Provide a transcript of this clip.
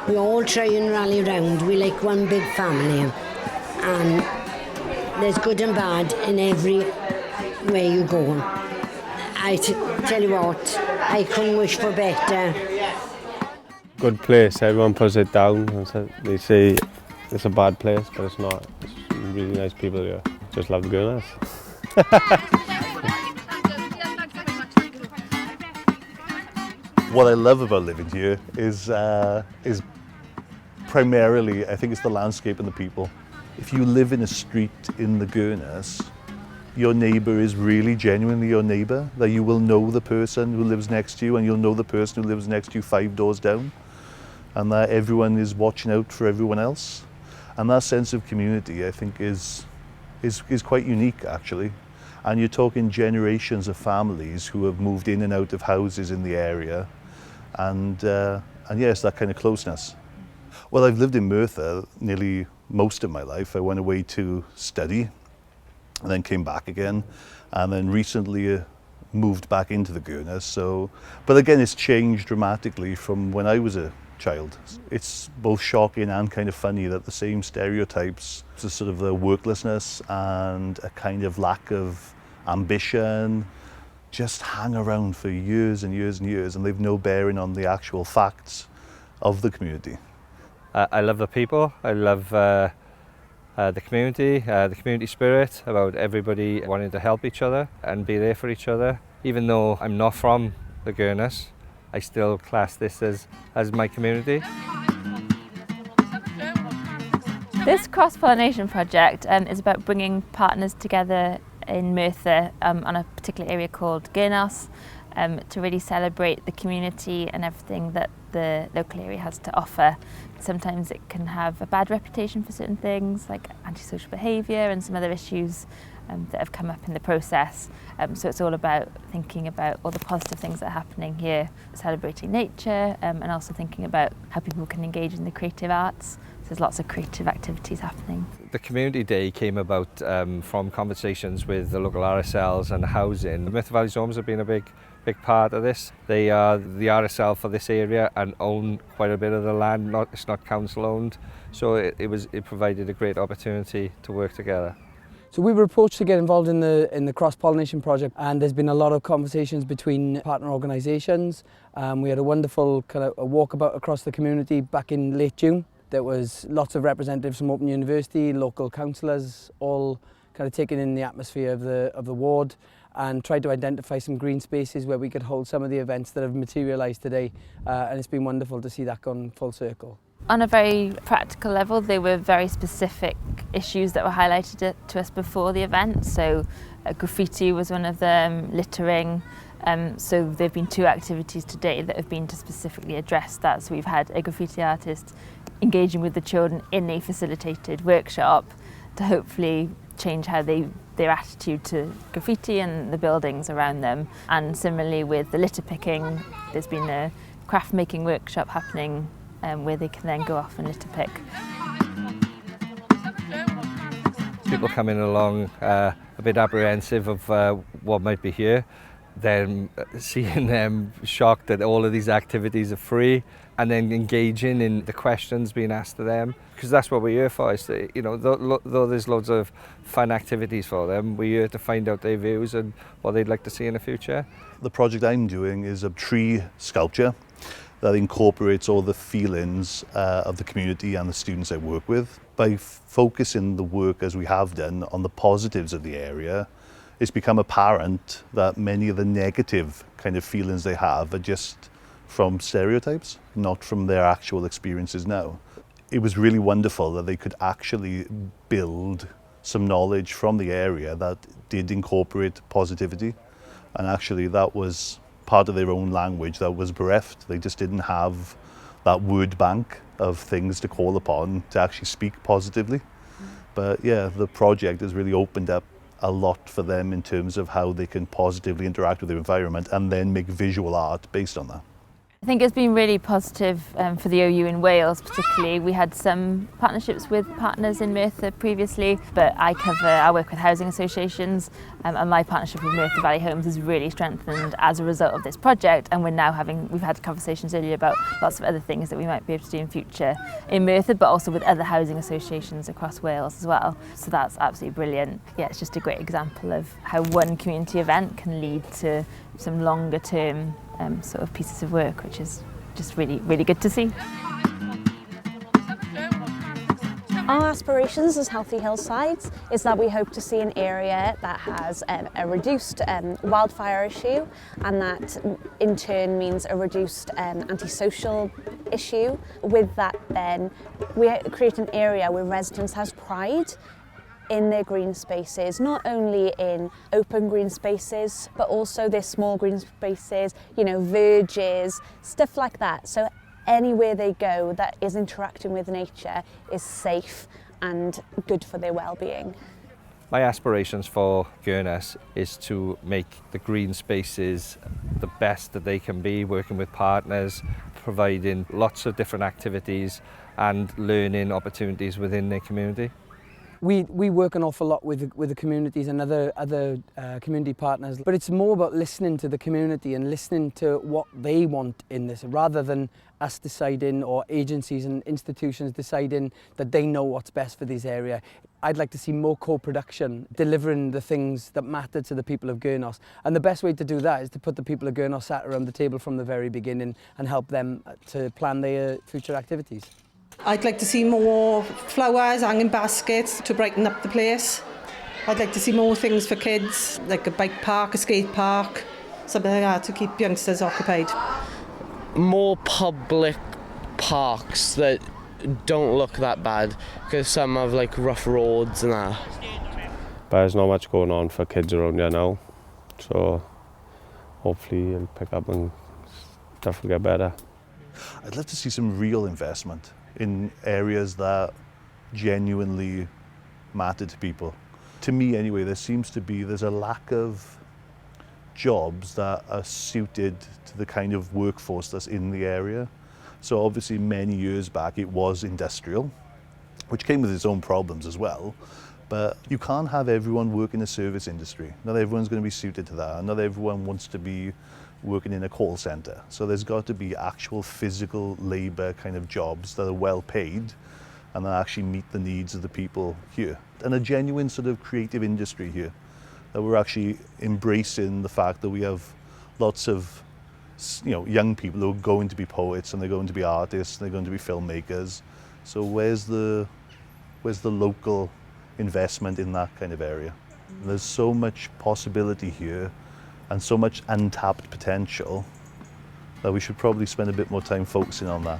We all try and rally round. We like one big family. And there's good and bad in every way you go. Tell you what, I couldn't wish for better. Good place, everyone puts it down. They say it's a bad place, but it's not. It's really nice people here. Just love the Gurnos. What I love about living here is primarily, I think it's the landscape and the people. If you live in a street in the Gurnos, your neighbour is really genuinely your neighbour, that you will know the person who lives next to you and you'll know the person who lives next to you 5 doors down, and that everyone is watching out for everyone else. And that sense of community, I think, is quite unique, actually. And you're talking generations of families who have moved in and out of houses in the area, and yes, that kind of closeness. Well, I've lived in Merthyr nearly most of my life. I went away to study and then came back again, and then recently moved back into the Gurnos. But again, it's changed dramatically from when I was a child. It's both shocking and kind of funny that the same stereotypes, so sort of the worklessness and a kind of lack of ambition, just hang around for years and years and years, and they've no bearing on the actual facts of the community. I love the people. I love the community spirit, about everybody wanting to help each other and be there for each other. Even though I'm not from the Gurnos, I still class this as my community. This cross-pollination project is about bringing partners together in Merthyr on a particular area called Gurnos, to really celebrate the community and everything that the local area has to offer. Sometimes it can have a bad reputation for certain things like antisocial behaviour and some other issues that have come up in the process. So it's all about thinking about all the positive things that are happening here, celebrating nature, and also thinking about how people can engage in the creative arts. So there's lots of creative activities happening. The community day came about from conversations with the local RSLs and the housing. The Merthyr Valley Homes have been a big part of this. They are the RSL for this area and own quite a bit of the land. It's not council owned, so it provided a great opportunity to work together. So we were approached to get involved in the cross-pollination project, and there's been a lot of conversations between partner organisations. We had a wonderful kind of a walkabout across the community back in late June. There was lots of representatives from Open University, local councillors, all kind of taking in the atmosphere of the ward, and tried to identify some green spaces where we could hold some of the events that have materialised today, and it's been wonderful to see that gone full circle. On a very practical level, there were very specific issues that were highlighted to us before the event. So graffiti was one of them, littering. So there have been 2 activities today that have been to specifically address that. So we've had a graffiti artist engaging with the children in a facilitated workshop to hopefully change how their attitude to graffiti and the buildings around them. And similarly with the litter picking, there's been a craft making workshop happening where they can then go off and litter pick. People coming along a bit apprehensive of what might be here, then seeing them shocked that all of these activities are free, and then engaging in the questions being asked of them, because that's what we're here for. Is that, you know, though there's loads of fun activities for them, we're here to find out their views and what they'd like to see in the future. The project I'm doing is a tree sculpture that incorporates all the feelings of the community and the students I work with. By focusing the work, as we have done, on the positives of the area, it's become apparent that many of the negative kind of feelings they have are just from stereotypes, not from their actual experiences now. It was really wonderful that they could actually build some knowledge from the area that did incorporate positivity, and actually that was part of their own language that was bereft. They just didn't have that word bank of things to call upon to actually speak positively. But yeah, the project has really opened up a lot for them in terms of how they can positively interact with their environment and then make visual art based on that. I think it's been really positive for the OU in Wales particularly. We had some partnerships with partners in Merthyr previously, but I work with housing associations, and my partnership with Merthyr Valley Homes has really strengthened as a result of this project, and we've had conversations earlier about lots of other things that we might be able to do in future in Merthyr, but also with other housing associations across Wales as well. So that's absolutely brilliant. Yeah, it's just a great example of how one community event can lead to some longer term sort of pieces of work, which is just really, really good to see. Our aspirations as Healthy Hillsides is that we hope to see an area that has a reduced wildfire issue, and that in turn means a reduced antisocial issue. With that then, we create an area where residents have pride in their green spaces, not only in open green spaces, but also their small green spaces, you know, verges, stuff like that. So anywhere they go that is interacting with nature is safe and good for their well-being. My aspirations for Gurnos is to make the green spaces the best that they can be, working with partners, providing lots of different activities and learning opportunities within their community. We work an awful lot with the communities and other community partners, but it's more about listening to the community and listening to what they want in this, rather than us deciding, or agencies and institutions deciding that they know what's best for this area. I'd like to see more co-production, delivering the things that matter to the people of Gurnos. And the best way to do that is to put the people of Gurnos sat around the table from the very beginning and help them to plan their future activities. I'd like to see more flowers, hanging baskets to brighten up the place. I'd like to see more things for kids, like a bike park, a skate park, something like that to keep youngsters occupied. More public parks that don't look that bad, because some have like rough roads and that. But there's not much going on for kids around here now, so hopefully it'll pick up and stuff will get better. I'd love to see some real investment in areas that genuinely matter to people. To me anyway, there's a lack of jobs that are suited to the kind of workforce that's in the area. So obviously many years back it was industrial, which came with its own problems as well, but you can't have everyone work in the service industry. Not everyone's going to be suited to that, and not everyone wants to be working in a call centre. So there's got to be actual physical labour kind of jobs that are well paid and that actually meet the needs of the people here. And a genuine sort of creative industry here, that we're actually embracing the fact that we have lots of, you know, young people who are going to be poets, and they're going to be artists, and they're going to be filmmakers. So where's the local investment in that kind of area? There's so much possibility here and so much untapped potential that we should probably spend a bit more time focusing on that.